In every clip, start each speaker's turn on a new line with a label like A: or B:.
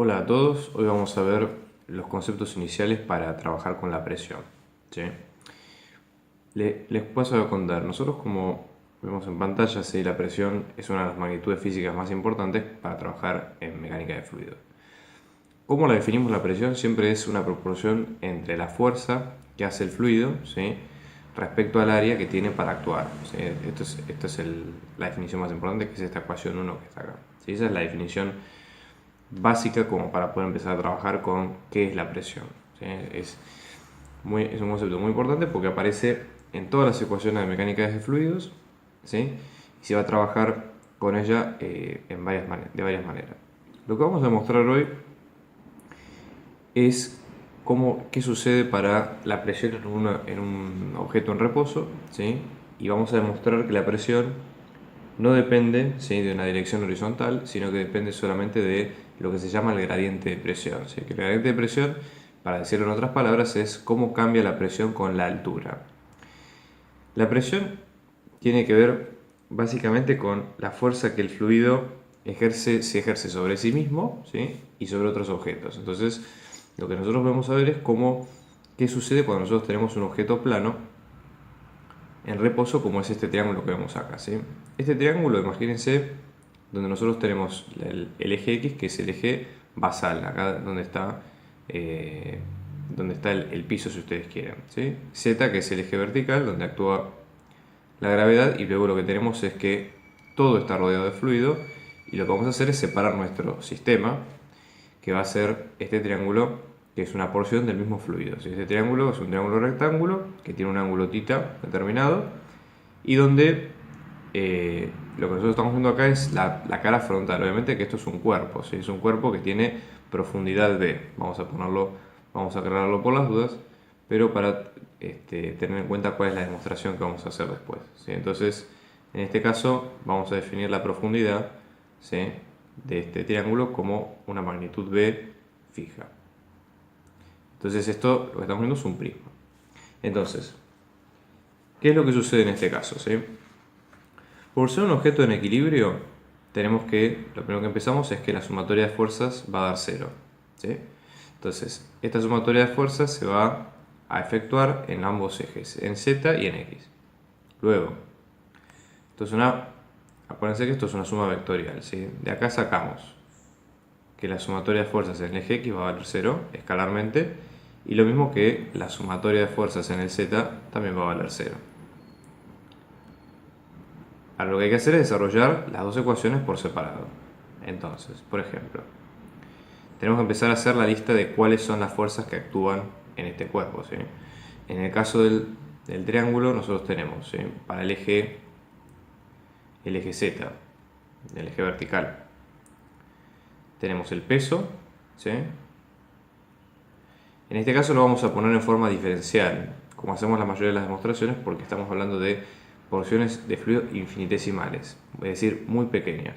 A: Hola a todos, hoy vamos a ver los conceptos iniciales para trabajar con la presión. ¿Sí? Les paso a contar, nosotros como vemos en pantalla, ¿sí? La presión es una de las magnitudes físicas más importantes para trabajar en mecánica de fluidos. ¿Cómo la definimos la presión? Siempre es una proporción entre la fuerza que hace el fluido, ¿sí? Respecto al área que tiene para actuar. ¿Sí? Esta es la definición más importante, que es esta ecuación 1 que está acá. ¿Sí? Esa es la definición básica como para poder empezar a trabajar con qué es la presión. ¿Sí? Es un concepto muy importante porque aparece en todas las ecuaciones de mecánica de fluidos, ¿sí? Y se va a trabajar con ella de varias maneras. Lo que vamos a demostrar hoy es qué sucede para la presión en un objeto en reposo, ¿sí? Y vamos a demostrar que la presión no depende, ¿sí?, de una dirección horizontal, sino que depende solamente de lo que se llama el gradiente de presión. ¿Sí? Que el gradiente de presión, para decirlo en otras palabras, es cómo cambia la presión con la altura. La presión tiene que ver básicamente con la fuerza que el fluido se ejerce sobre sí mismo, ¿sí?, y sobre otros objetos. Entonces, lo que nosotros vamos a ver es qué sucede cuando nosotros tenemos un objeto plano en reposo, como es este triángulo que vemos acá, ¿sí? Este triángulo, imagínense, donde nosotros tenemos el eje X, que es el eje basal, acá donde está el piso, si ustedes quieren, ¿sí? Z, que es el eje vertical, donde actúa la gravedad, y luego lo que tenemos es que todo está rodeado de fluido, y lo que vamos a hacer es separar nuestro sistema, que va a ser este triángulo, que es una porción del mismo fluido. Este triángulo es un triángulo rectángulo que tiene un ángulo θ determinado y donde lo que nosotros estamos viendo acá es la cara frontal. Obviamente que esto es un cuerpo, ¿sí? Es un cuerpo que tiene profundidad B. Vamos a aclararlo por las dudas, pero para tener en cuenta cuál es la demostración que vamos a hacer después, ¿sí? Entonces, en este caso vamos a definir la profundidad, ¿sí?, de este triángulo como una magnitud B fija. Entonces esto, lo que estamos viendo es un prisma. Entonces, ¿qué es lo que sucede en este caso? ¿Sí? Por ser un objeto en equilibrio, lo primero que empezamos es que la sumatoria de fuerzas va a dar 0. ¿Sí? Entonces, esta sumatoria de fuerzas se va a efectuar en ambos ejes, en Z y en X. Luego, acuérdense que esto es una suma vectorial, ¿sí? De acá sacamos que la sumatoria de fuerzas en el eje X va a valer 0 escalarmente, y lo mismo que la sumatoria de fuerzas en el Z también va a valer 0. Ahora lo que hay que hacer es desarrollar las dos ecuaciones por separado. Entonces, por ejemplo, tenemos que empezar a hacer la lista de cuáles son las fuerzas que actúan en este cuerpo, ¿sí? En el caso del triángulo, nosotros tenemos, ¿sí?, para el eje Z, el eje vertical, tenemos el peso, ¿sí? En este caso lo vamos a poner en forma diferencial, como hacemos la mayoría de las demostraciones, porque estamos hablando de porciones de fluido infinitesimales, es decir, muy pequeñas.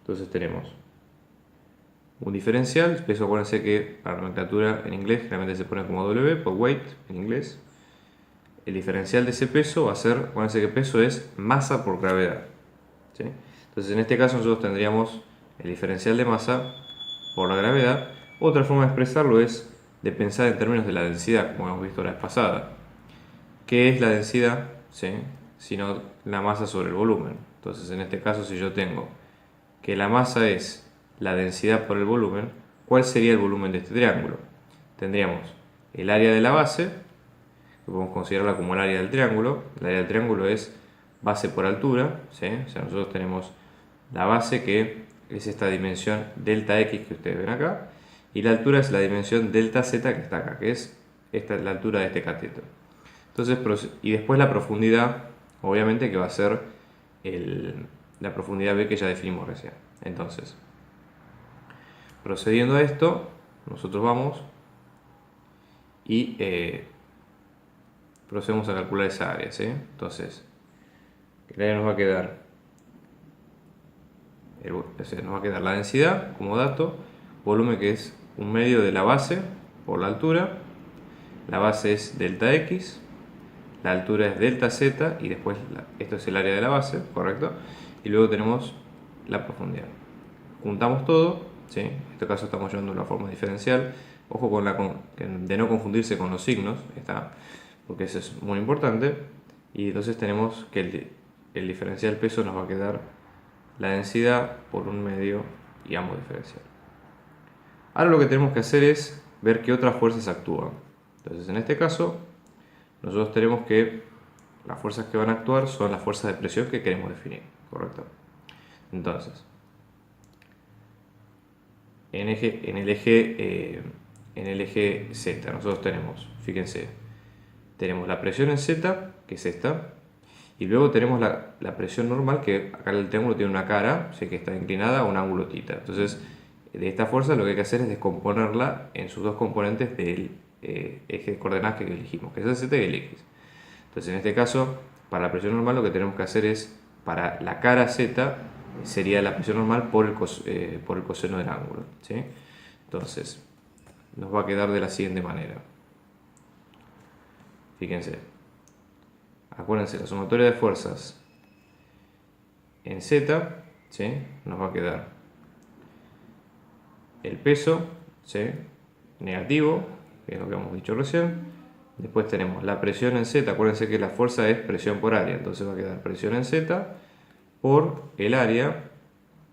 A: Entonces tenemos un diferencial, peso, acuérdense que para la nomenclatura en inglés generalmente se pone como W, por weight en inglés. El diferencial de ese peso va a ser, acuérdense que peso es masa por gravedad, ¿sí? Entonces en este caso nosotros tendríamos el diferencial de masa por la gravedad. Otra forma de expresarlo es de pensar en términos de la densidad, como hemos visto la vez pasada. ¿Qué es la densidad? ¿Sí? Sino la masa sobre el volumen. Entonces en este caso, si yo tengo que la masa es la densidad por el volumen, ¿cuál sería el volumen de este triángulo? Tendríamos el área de la base, que podemos considerarla como el área del triángulo. El área del triángulo es base por altura, ¿sí? O sea, nosotros tenemos la base, que es esta dimensión delta X que ustedes ven acá, y la altura es la dimensión delta Z que está acá, que es la altura de este cateto. Entonces, y después la profundidad, obviamente, que va a ser la profundidad B que ya definimos recién. Entonces, procediendo a esto, nosotros vamos y procedemos a calcular esa área, ¿sí? Entonces, el área nos va a quedar la densidad como dato, volumen, que es un medio de la base por la altura, la base es delta X, la altura es delta Z, y después esto es el área de la base, ¿correcto? Y luego tenemos la profundidad. Juntamos todo, ¿sí? En este caso estamos llevando una forma diferencial. Ojo de no confundirse con los signos, porque eso es muy importante. Y entonces tenemos que el diferencial peso nos va a quedar la densidad por un medio y ambos diferencial. Ahora lo que tenemos que hacer es ver qué otras fuerzas actúan. Entonces en este caso nosotros tenemos que las fuerzas que van a actuar son las fuerzas de presión que queremos definir, ¿correcto? Entonces, en el eje Z nosotros tenemos, fíjense, tenemos la presión en Z, que es esta, y luego tenemos la presión normal, que acá el triángulo tiene una cara, que está inclinada a un ángulo θ. Entonces, de esta fuerza lo que hay que hacer es descomponerla en sus dos componentes del eje de coordenadas que elegimos, que es el Z y el X. Entonces, en este caso, para la presión normal lo que tenemos que hacer es, para la cara Z, sería la presión normal por el coseno del ángulo, ¿sí? Entonces, nos va a quedar de la siguiente manera. Fíjense. Acuérdense, la sumatoria de fuerzas en Z, ¿sí? Nos va a quedar el peso, ¿sí? Negativo, que es lo que hemos dicho recién. Después tenemos la presión en Z, acuérdense que la fuerza es presión por área, entonces va a quedar presión en Z por el área,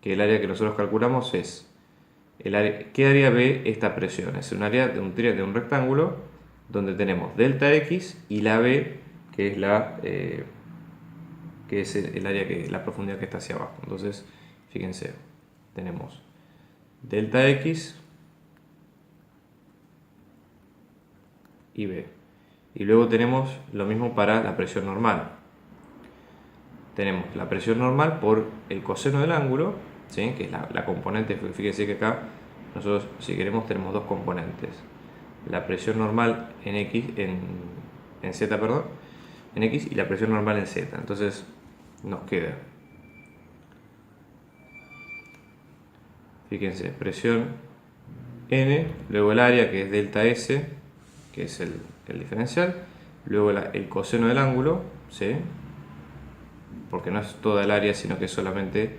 A: que el área que nosotros calculamos es ¿qué área ve esta presión? Es un área de un rectángulo donde tenemos delta X y la B, que es el área la profundidad que está hacia abajo. Entonces, fíjense, tenemos delta X y B. Y luego tenemos lo mismo para la presión normal. Tenemos la presión normal por el coseno del ángulo, ¿sí? Que es la componente. Fíjense que acá nosotros, si queremos, tenemos dos componentes. La presión normal en Z, perdón, en X, y la presión normal en Z. Entonces nos queda, fíjense, presión N, luego el área, que es delta S, que es el diferencial, luego el coseno del ángulo, ¿sí? Porque no es toda el área, sino que es solamente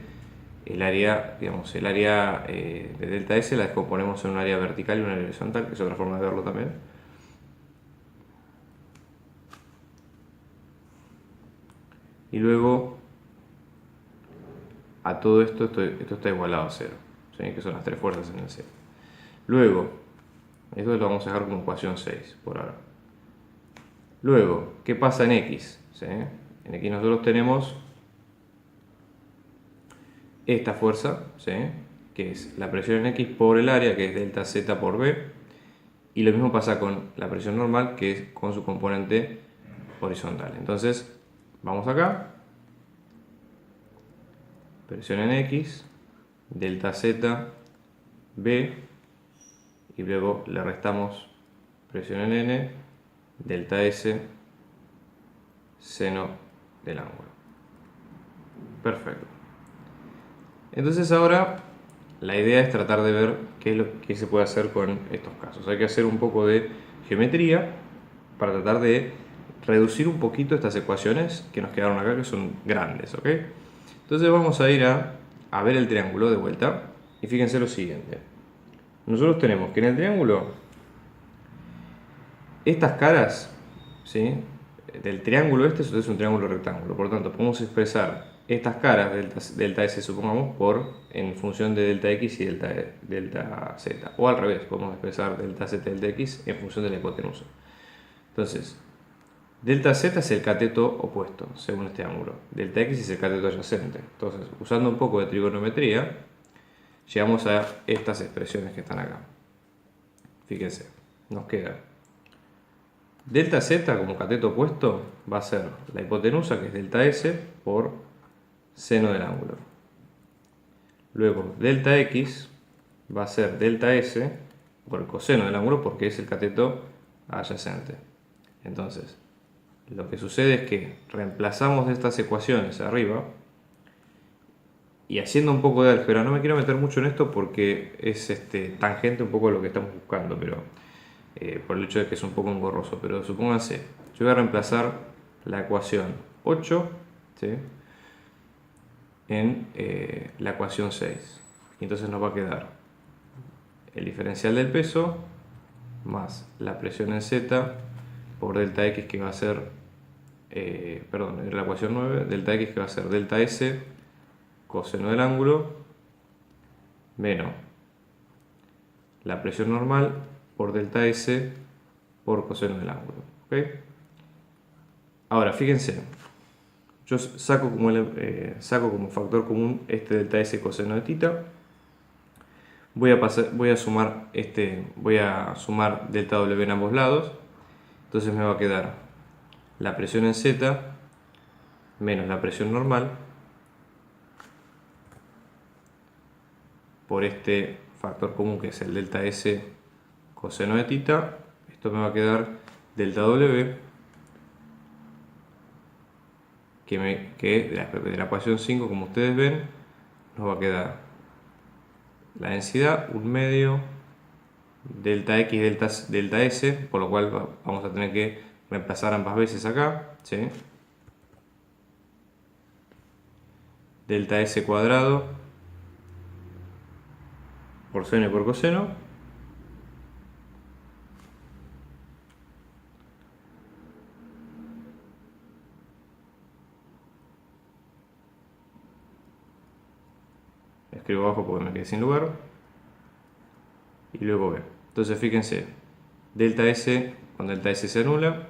A: el área, digamos, el área de delta S la descomponemos en un área vertical y una área horizontal, que es otra forma de verlo también. Y luego a todo esto está igualado a 0, ¿sí? Que son las tres fuerzas en el C. Luego, esto lo vamos a dejar como ecuación 6 por ahora. Luego, ¿qué pasa en X? ¿Sí? En X nosotros tenemos esta fuerza, ¿sí? Que es la presión en X por el área, que es delta Z por B, y lo mismo pasa con la presión normal, que es con su componente horizontal. Entonces, vamos acá, presión en X, delta Z, B, y luego le restamos presión en N, delta S, seno del ángulo. Perfecto. Entonces ahora la idea es tratar de ver qué es lo que se puede hacer con estos casos. Hay que hacer un poco de geometría para tratar de reducir un poquito estas ecuaciones que nos quedaron acá, que son grandes, ¿ok? Entonces vamos a ir a ver el triángulo de vuelta y fíjense lo siguiente. Nosotros tenemos que en el triángulo estas caras, ¿sí? Del triángulo este es un triángulo rectángulo, por lo tanto podemos expresar estas caras, delta S supongamos, en función de delta X y delta Z, o al revés, podemos expresar delta Z y delta X en función de la hipotenusa. Entonces, delta Z es el cateto opuesto, según este ángulo, delta X es el cateto adyacente. Entonces, usando un poco de trigonometría, llegamos a estas expresiones que están acá. Fíjense, nos queda delta Z como cateto opuesto va a ser la hipotenusa, que es delta S, por seno del ángulo. Luego delta X va a ser delta S por el coseno del ángulo, porque es el cateto adyacente. Entonces, lo que sucede es que reemplazamos estas ecuaciones arriba y haciendo un poco de álgebra, no me quiero meter mucho en esto porque es tangente un poco a lo que estamos buscando, pero por el hecho de que es un poco engorroso, pero supónganse, yo voy a reemplazar la ecuación 8, ¿sí? En la ecuación 6, y entonces nos va a quedar el diferencial del peso más la presión en Z por delta X, que va a ser, perdón, la ecuación 9, delta X, que va a ser delta S coseno del ángulo menos la presión normal por delta S por coseno del ángulo. ¿Okay? Ahora, fíjense, yo saco como factor común este delta S coseno de tita. Voy a sumar delta W en ambos lados. Entonces me va a quedar la presión en Z menos la presión normal por este factor común, que es el delta S coseno de tita. Esto me va a quedar delta W, que de la ecuación 5, como ustedes ven, nos va a quedar la densidad 1 medio delta X delta S, por lo cual vamos a tener que reemplazar ambas veces acá, ¿sí? Delta S cuadrado por seno y por coseno, escribo abajo porque me quedé sin lugar, y luego B. Entonces fíjense, delta S con delta S se anula,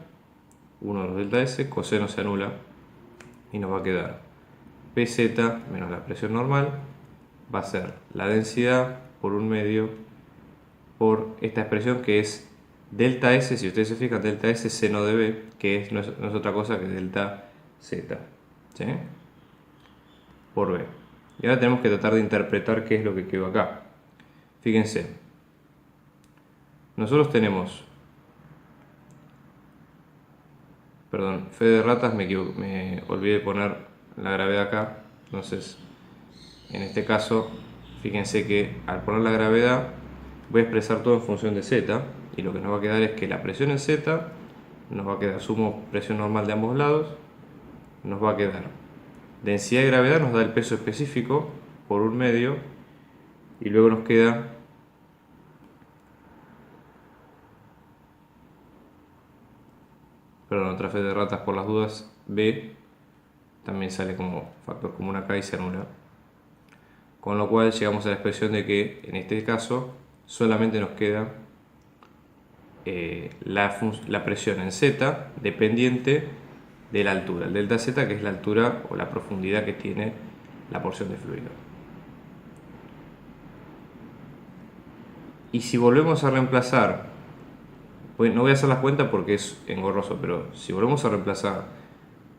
A: 1 de los delta S, coseno se anula, y nos va a quedar PZ menos la presión normal, va a ser la densidad por 1 medio por esta expresión, que es delta S, si ustedes se fijan, delta S seno de B, que no es otra cosa que delta Z, ¿sí? Por B. Y ahora tenemos que tratar de interpretar qué es lo que quedó acá. Fíjense, nosotros tenemos, perdón, fe de ratas, me olvidé de poner la gravedad acá. Entonces, en este caso, fíjense que al poner la gravedad voy a expresar todo en función de Z, y lo que nos va a quedar es que la presión en Z nos va a quedar, sumo presión normal de ambos lados, nos va a quedar densidad de gravedad, nos da el peso específico por 1 medio, y luego nos queda otra fe de ratas por las dudas, B también sale como factor común acá y se anula, con lo cual llegamos a la expresión de que en este caso solamente nos queda la presión en Z dependiente de la altura, el delta Z, que es la altura o la profundidad que tiene la porción de fluido. Y si volvemos a reemplazar, pues no voy a hacer las cuentas porque es engorroso, pero si volvemos a reemplazar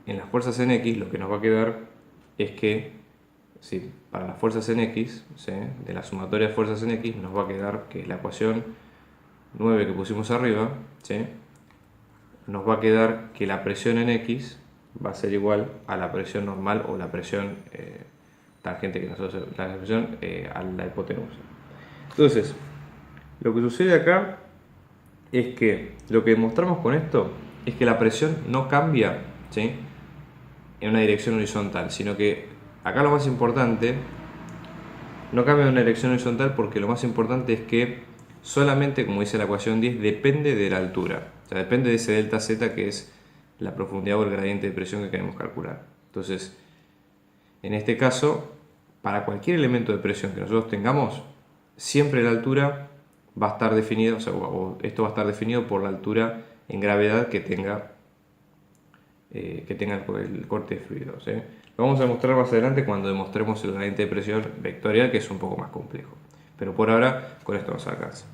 A: en las fuerzas en X, lo que nos va a quedar es que, sí, para las fuerzas en X, ¿sí?, de la sumatoria de fuerzas en X, nos va a quedar que la ecuación 9 que pusimos arriba, ¿sí?, nos va a quedar que la presión en X va a ser igual a la presión normal o la presión tangente que nosotros, la presión a la hipotenusa. Entonces, lo que sucede acá es que lo que demostramos con esto es que la presión no cambia, ¿sí?, en una dirección horizontal, sino que acá lo más importante, no cambia en una dirección horizontal porque lo más importante es que solamente, como dice la ecuación 10, depende de la altura, o sea, depende de ese delta Z, que es la profundidad o el gradiente de presión que queremos calcular. Entonces, en este caso, para cualquier elemento de presión que nosotros tengamos, siempre la altura va a estar definida, o esto va a estar definido por la altura en gravedad que tenga el corte de fluido, ¿sí? Lo vamos a demostrar más adelante cuando demostremos el gradiente de presión vectorial, que es un poco más complejo. Pero por ahora, con esto nos alcanza.